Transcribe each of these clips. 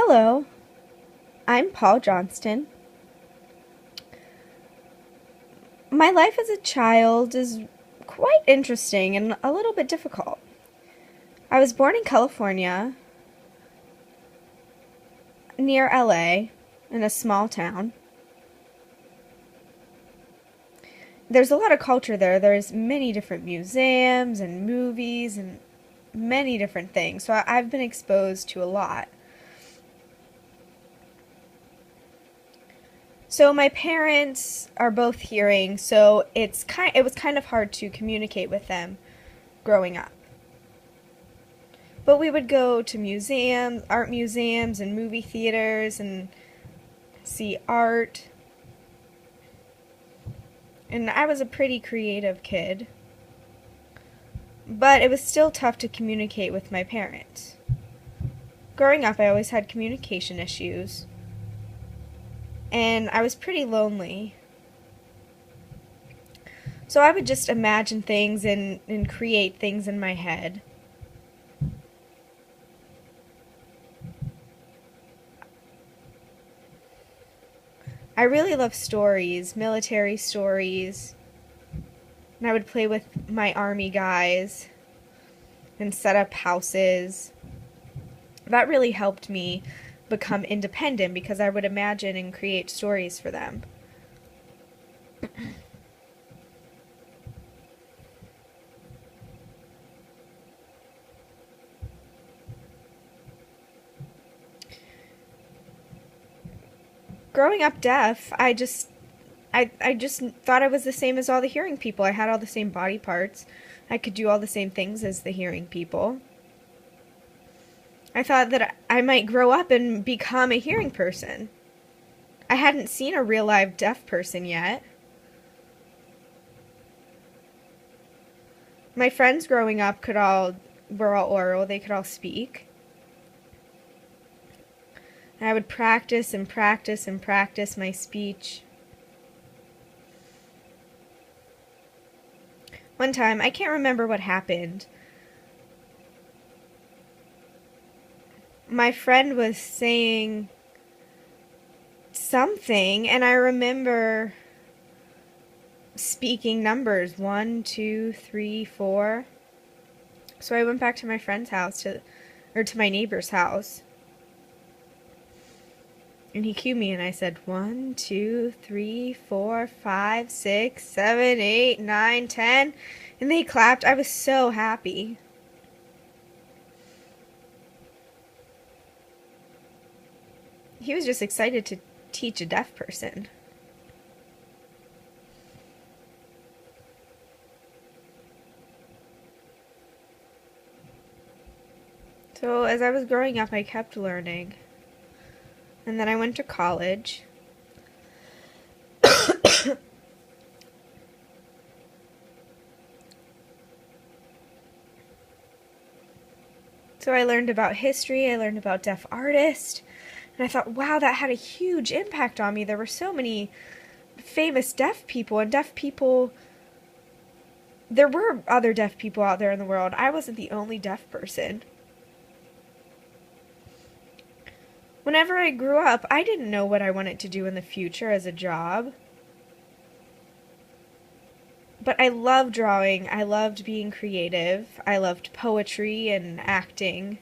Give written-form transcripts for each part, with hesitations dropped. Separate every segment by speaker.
Speaker 1: Hello, I'm Paul Johnston. My life as a child is quite interesting and a little bit difficult. I was born in California, near LA, in a small town. There's a lot of culture there. There's many different museums and movies and many different things. So I've been exposed to a lot. So my parents are both hearing, so it was kind of hard to communicate with them growing up. But we would go to museums, art museums and movie theaters and see art. And I was a pretty creative kid. But it was still tough to communicate with my parents. Growing up, I always had communication issues. And I was pretty lonely. So I would just imagine things and create things in my head. I really love stories, military stories. And I would play with my army guys and set up houses. That really helped me become independent because I would imagine and create stories for them. Growing up deaf, I just thought I was the same as all the hearing people. I had all the same body parts. I could do all the same things as the hearing people. I thought that I might grow up and become a hearing person. I hadn't seen a real live deaf person yet. My friends growing up were all oral, they could all speak. And I would practice and practice and practice my speech. One time, I can't remember what happened. My friend was saying something, and I remember speaking numbers 1, 2, 3, 4. So I went back to my friend's house, to my neighbor's house. And he cued me, and I said 1, 2, 3, 4, 5, 6, 7, 8, 9, 10. And they clapped. I was so happy. He was just excited to teach a deaf person. So as I was growing up, I kept learning. And then I went to college. So I learned about history, I learned about deaf artists, and I thought, wow, that had a huge impact on me. There were so many famous deaf people, and deaf people, there were other deaf people out there in the world. I wasn't the only deaf person. Whenever I grew up, I didn't know what I wanted to do in the future as a job. But I loved drawing, I loved being creative, I loved poetry and acting.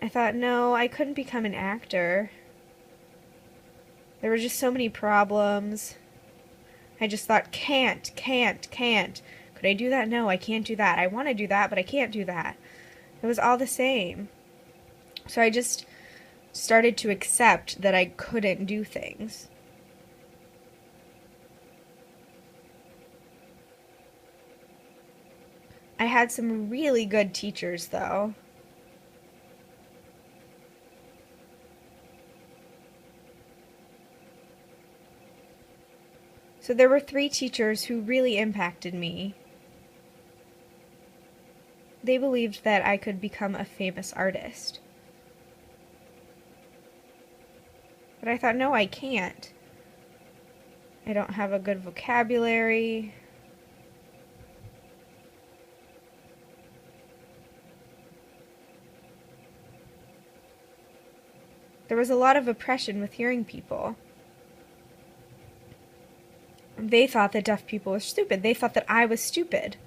Speaker 1: I thought, no, I couldn't become an actor. There were just so many problems. I just thought, can't. Could I do that? No, I can't do that. I want to do that, but I can't do that. It was all the same. So I just started to accept that I couldn't do things. I had some really good teachers, though. So there were 3 teachers who really impacted me. They believed that I could become a famous artist. But I thought, no, I can't. I don't have a good vocabulary. There was a lot of oppression with hearing people. They thought that deaf people were stupid. They thought that I was stupid.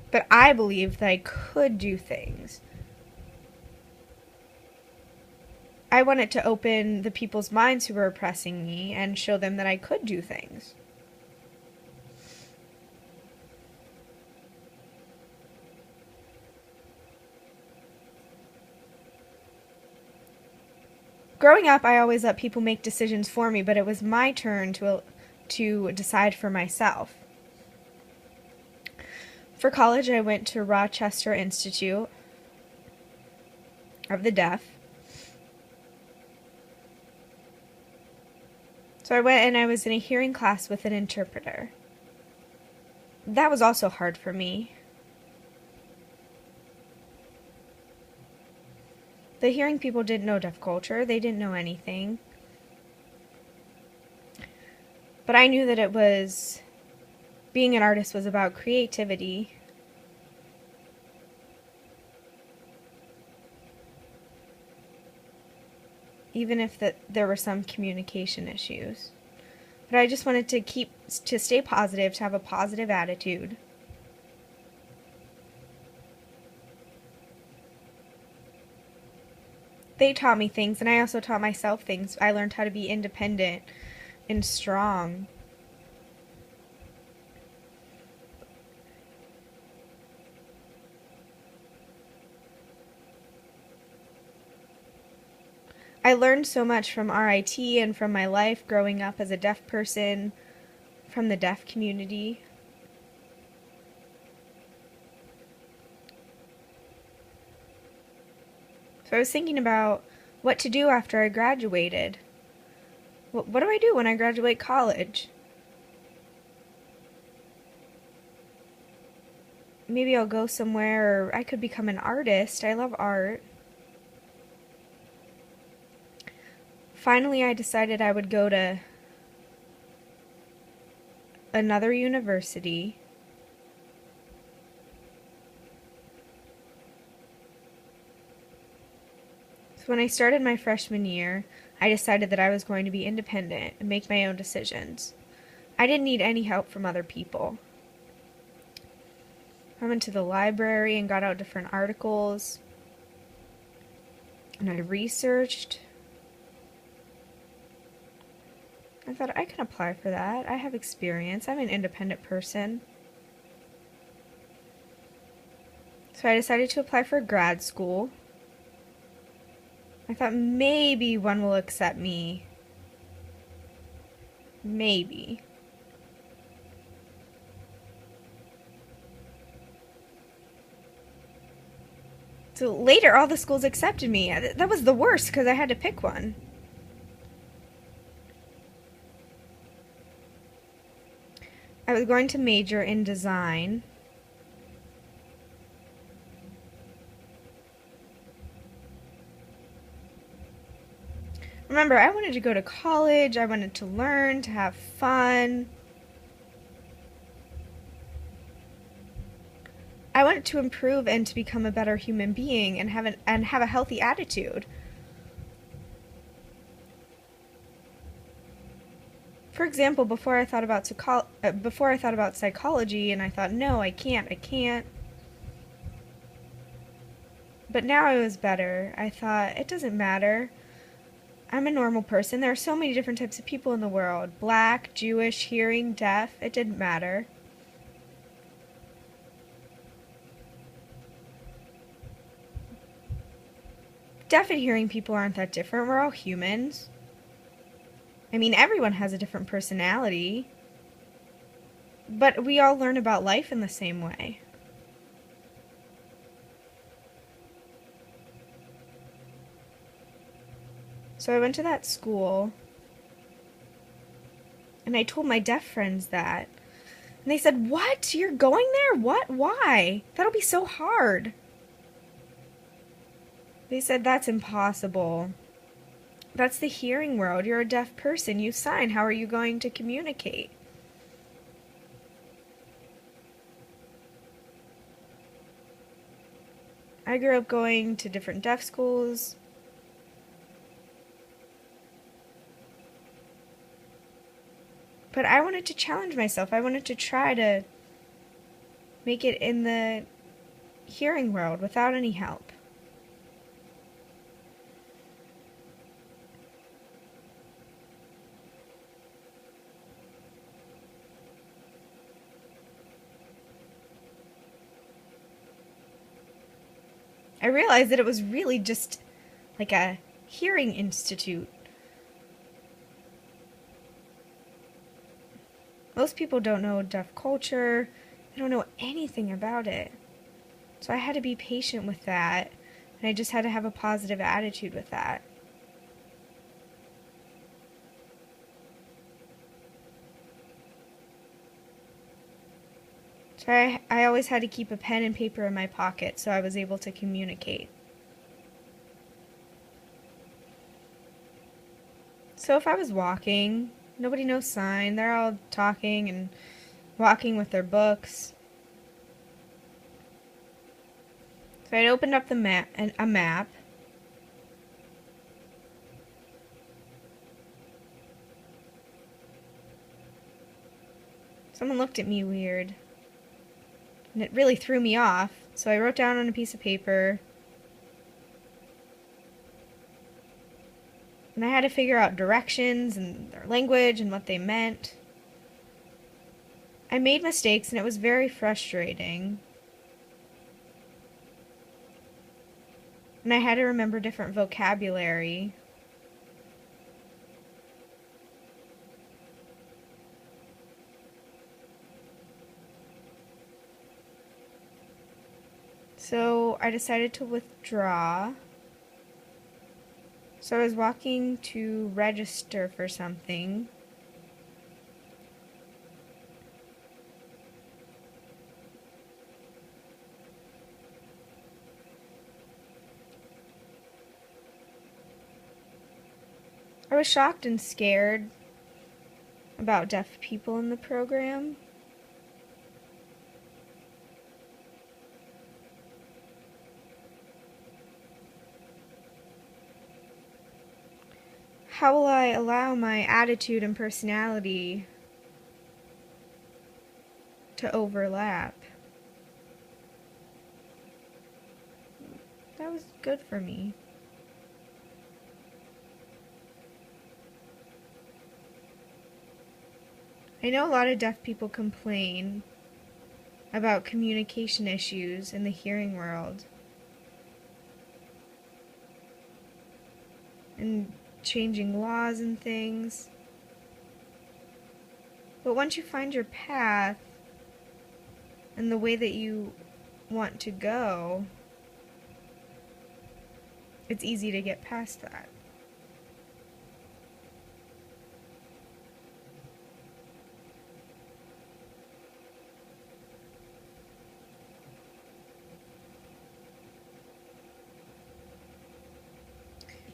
Speaker 1: But I believed that I could do things. I wanted to open the people's minds who were oppressing me and show them that I could do things. Growing up, I always let people make decisions for me, but it was my turn to decide for myself. For college, I went to Rochester Institute of the Deaf. So I went and I was in a hearing class with an interpreter. That was also hard for me. The hearing people didn't know deaf culture. They didn't know anything. But I knew that being an artist was about creativity. Even if there were some communication issues. But I just wanted to stay positive, to have a positive attitude. They taught me things, and I also taught myself things. I learned how to be independent and strong. I learned so much from RIT and from my life growing up as a deaf person, from the deaf community. So I was thinking about what to do after I graduated. What do I do when I graduate college? Maybe I'll go somewhere, or I could become an artist. I love art. Finally, I decided I would go to another university. So when I started my freshman year, I decided that I was going to be independent and make my own decisions. I didn't need any help from other people. I went to the library and got out different articles, and I researched. I thought, I can apply for that. I have experience. I'm an independent person. So I decided to apply for grad school. I thought maybe one will accept me. Maybe. So later, all the schools accepted me. That was the worst because I had to pick one. I was going to major in design. Remember, I wanted to go to college. I wanted to learn, to have fun. I wanted to improve and to become a better human being and have a healthy attitude. For example, before I thought about psychology, and I thought, no, I can't. But now I was better. I thought, it doesn't matter. I'm a normal person. There are so many different types of people in the world. Black, Jewish, hearing, deaf. It didn't matter. Deaf and hearing people aren't that different. We're all humans. I mean, everyone has a different personality, but we all learn about life in the same way. So I went to that school, and I told my deaf friends that. And they said, "What? You're going there? What? Why? That'll be so hard." They said, "That's impossible. That's the hearing world. You're a deaf person. You sign. How are you going to communicate?" I grew up going to different deaf schools. But I wanted to challenge myself. I wanted to try to make it in the hearing world without any help. I realized that it was really just like a hearing institute. Most people don't know deaf culture. They don't know anything about it. So I had to be patient with that, and I just had to have a positive attitude with that. So I always had to keep a pen and paper in my pocket so I was able to communicate. So if I was walking, nobody knows sign, they're all talking and walking with their books. So I'd opened up a map. Someone looked at me weird. And it really threw me off, so I wrote down on a piece of paper. And I had to figure out directions and their language and what they meant. I made mistakes and it was very frustrating. And I had to remember different vocabulary. So I decided to withdraw. So I was walking to register for something. I was shocked and scared about deaf people in the program. How will I allow my attitude and personality to overlap? That was good for me. I know a lot of deaf people complain about communication issues in the hearing world. And changing laws and things. But once you find your path and the way that you want to go, it's easy to get past that.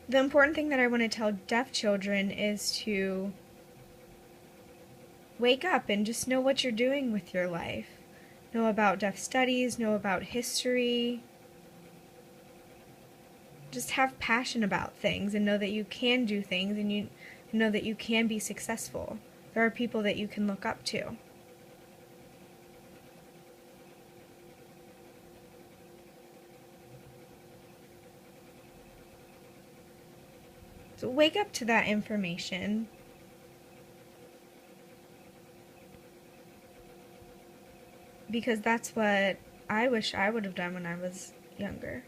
Speaker 1: The important thing that I want to tell deaf children is to wake up and just know what you're doing with your life. Know about deaf studies, know about history. Just have passion about things and know that you can do things and you know that you can be successful. There are people that you can look up to. So wake up to that information. Because that's what I wish I would have done when I was younger.